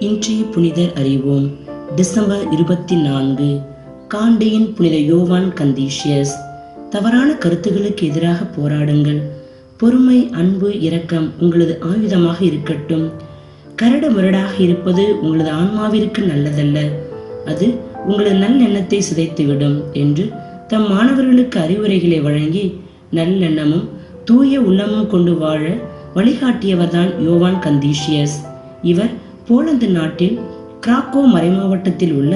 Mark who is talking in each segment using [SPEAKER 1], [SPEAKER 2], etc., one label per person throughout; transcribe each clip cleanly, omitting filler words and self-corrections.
[SPEAKER 1] இன்றைய புனிதர் அறிவோம். டிசம்பர் 24. காண்டியின் புனித யோவான் கந்தீசியஸ். தவறான கருத்துகளுக்கு எதிராக போராடுங்கள். பொறுமை, அன்பு, இரக்கம் உங்களது ஆயுதமாக இருக்கட்டும். கரடு முரடாக இருப்பது உங்களது ஆன்மாவிற்கு நல்லதல்ல, அது உங்களது நல்லெண்ணத்தை சிதைத்துவிடும் என்று தம் மாணவர்களுக்கு அறிவுரைகளை வழங்கி நல்லெண்ணமும் தூய உள்ளமும் கொண்டு வாழ வழிகாட்டியவர்தான் யோவான் கந்தீசியஸ். இவர் போலந்து நாட்டில் கிராக்கோ மறைமாவட்டத்தில் உள்ள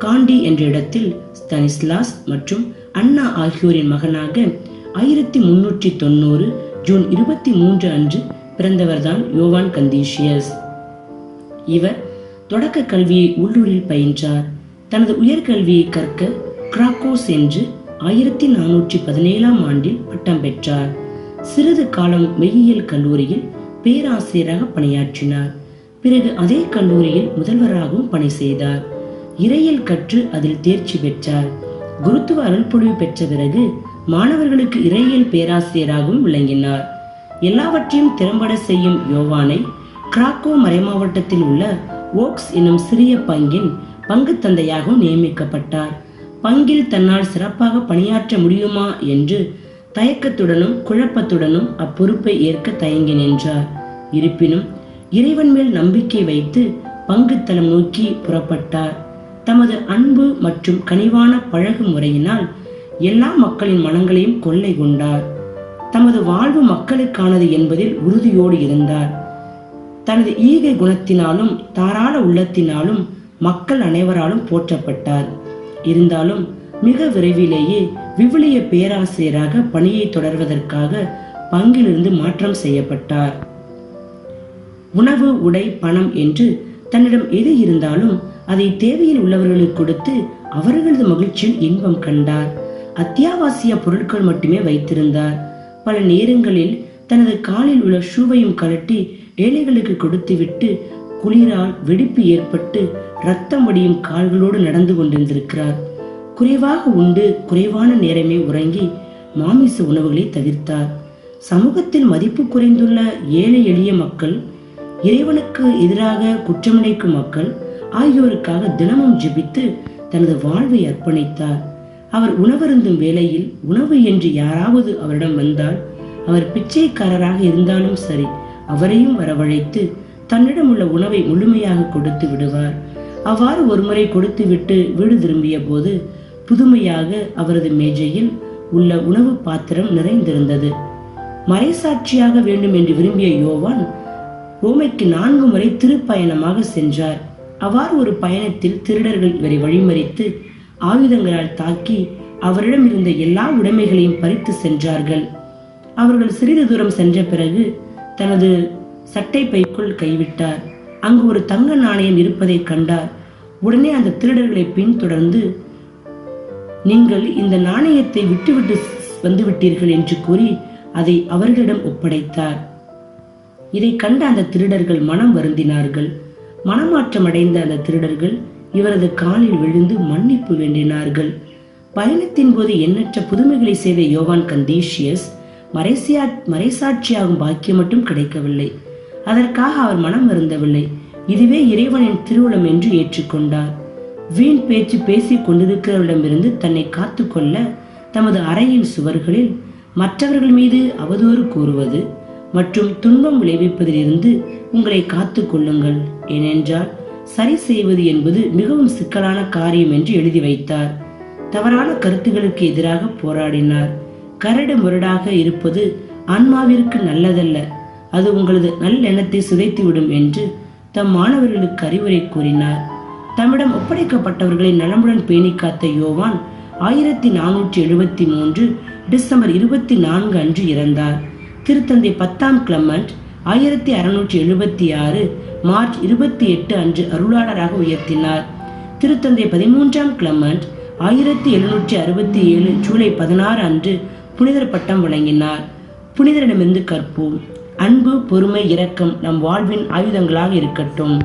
[SPEAKER 1] காண்டி என்ற இடத்தில் ஸ்தானிஸ்லாஸ் மற்றும் அன்னா ஆகியோரின் மகனாக 1390 ஜூன் 23 அன்று பிறந்தவர்தான் யோவான் கந்தீசியஸ். இவர் தொடக்க கல்வியை உள்ளூரில் பயின்றார். தனது உயர்கல்வியை கற்க கிராக்கோ சென்று 1417 ஆண்டில் பட்டம் பெற்றார். சிறிது காலம் மெய்யியல் கல்லூரியில் பேராசிரியராக பணியாற்றினார். பிறகு அதே கல்லூரியில் முதல்வராகவும் பணி செய்தார். இறையியல் கற்று அதில் தேர்ச்சி பெற்றார். குருத்துவ அருள்பொழிவு பெற்ற பிறகு மாணவர்களுக்கு இறையியல் பேராசிரியராகவும் விளங்கினார். எல்லாவற்றையும் திறம்பட செய்யும் யோவானை கிராக்கோ மறைமாவட்டத்தில் உள்ள ஓக்ஸ் என்னும் சிறிய பங்கின் பங்கு தந்தையாகவும் நியமிக்கப்பட்டார். பங்கில் தன்னால் சிறப்பாக பணியாற்ற முடியுமா என்று தயக்கத்துடனும் குழப்பத்துடனும் அப்பொறுப்பை ஏற்க தயங்கி நின்றார். இருப்பினும் இறைவன் மேல் நம்பிக்கை வைத்து பங்கு தளம் நோக்கி புறப்பட்டார். தமது அன்பு மற்றும் கனிவான பழகு முறையினால் எல்லா மக்களின் மனங்களையும் கொள்ளை கொண்டார். தமது வாழ்வு மக்களுக்கானது என்பதில் உறுதியோடு இருந்தார். தனது ஈகை குணத்தினாலும் தாராள உள்ளத்தினாலும் மக்கள் அனைவராலும் போற்றப்பட்டார். இருந்தாலும் மிக விரைவிலேயே விவிலிய பேராசிரியராக பணியை தொடர்வதற்காக பங்கிலிருந்து மாற்றம் செய்யப்பட்டார். உணவு, உடை, பணம் என்று தன்னிடம் எது இருந்தாலும் அதை தேவையில் உள்ளவர்களுக்கு கொடுத்து அவர்களது மகிழ்ச்சியில் இன்பம் கண்டார். அத்தியாவசிய பொருட்கள் மட்டுமே வைத்திருந்தார். பல நேரங்களில் தனது காலில் உள்ள ஷூவையும் கழட்டி ஏழைகளுக்கு கொடுத்துவிட்டு குளிரால் வெடிப்பு ஏற்பட்டு ரத்தம் வடியும் கால்களோடு நடந்து கொண்டிருந்திருக்கிறார். குறைவாக உண்டு குறைவான நேரமே உறங்கி மாமிச உணவுகளை தவிர்த்தார். சமூகத்தில் மதிப்பு குறைந்துள்ள ஏழை எளிய மக்கள், இறைவனுக்கு எதிராக குற்றமிழைக்கும் மக்கள் ஆகியோருக்காக தினமும் ஜெபித்து தனது வாழ்வை அர்ப்பணித்தார். அவர் உணவருந்தும் வேளையில் உணவு என்று யாராவது அவரிடம் வந்தால், அவர் பிச்சைக்காரராக இருந்தாலும் சரி, அவரையும் வரவழைத்து தன்னிடம் உள்ள உணவை முழுமையாக கொடுத்து விடுவார். அவ்வாறு ஒருமுறை கொடுத்து விட்டு வீடு திரும்பிய போது புதுமையாக அவரது மேஜையில் உள்ள உணவு பாத்திரம் நிறைந்திருந்தது. மறைசாட்சியாக வேண்டும் என்று விரும்பிய யோவான் ரோமைக்கு 4 முறை திருப்பயணமாக சென்றார். அவ்வாறு ஒரு பயணத்தில் திருடர்கள் இவரை வழிமறித்து ஆயுதங்களால் தாக்கி அவரிடம் இருந்த எல்லா உடைமைகளையும் பறித்து சென்றார்கள். அவர்கள் சிறிது தூரம் சென்ற பிறகு தனது சட்டை பைக்குள் கைவிட்டார். அங்கு ஒரு தங்க நாணயம் இருப்பதை கண்டார். உடனே அந்த திருடர்களை பின்தொடர்ந்து, நீங்கள் இந்த நாணயத்தை விட்டுவிட்டு வந்துவிட்டீர்கள் என்று கூறி அதை அவர்களிடம் ஒப்படைத்தார். இதை கண்ட அந்த திருடர்கள் மனம் வருந்தினார்கள். மனமாற்றம் அடைந்த அந்த திருடர்கள் இவரது காலில் விழுந்து மன்னிப்பு வேண்டினார்கள். பயணத்தின் போது எண்ணற்ற புதுமைகளை செய்த யோவான் கந்தீசியஸ் மறைசாட்சியாகும் பாக்கியம் மட்டும் கிடைக்கவில்லை. அதற்காக அவர் மனம் வருந்தவில்லை. இதுவே இறைவனின் திருவுளம் என்று ஏற்றுக்கொண்டார். வீண் பேச்சு பேசிக் கொண்டிருக்கிறவரிடமிருந்து தன்னை காத்துக்கொள்ள தமது அறையின் சுவர்களில் மற்றவர்கள் மீது அவதூறு கூறுவது மற்றும் துன்பம் விளைவிப்பதிலிருந்து உங்களை காத்து கொள்ளுங்கள், ஏனென்றால் சரி செய்வது என்பது மிகவும் சிக்கலான காரியம் என்று எழுதி வைத்தார். தவறான கருத்துகளுக்கு எதிராக போராடினார். கரடு முரடாக இருப்பது ஆன்மாவிற்கு நல்லதல்ல, அது உங்களது நல்லெண்ணத்தை சிதைத்துவிடும் என்று தம் மாணவர்களுக்கு அறிவுரை கூறினார். தம்மிடம் ஒப்படைக்கப்பட்டவர்களை நலமுடன் பேணி காத்த யோவான் 1473 டிசம்பர் 24 அன்று இறந்தார். திருத்தந்தை 10ஆம் கிளமெண்ட் 1676 மார்ச் 28 அன்று அருளாளராக உயர்த்தினார். திருத்தந்தை 13ஆம் கிளமெண்ட் 1767 ஜூலை 16 அன்று புனிதர் பட்டம் வழங்கினார். புனிதரிடமிருந்து கற்போம். அன்பு, பொறுமை, இரக்கம் நம் வாழ்வின் ஆயுதங்களாக இருக்கட்டும்.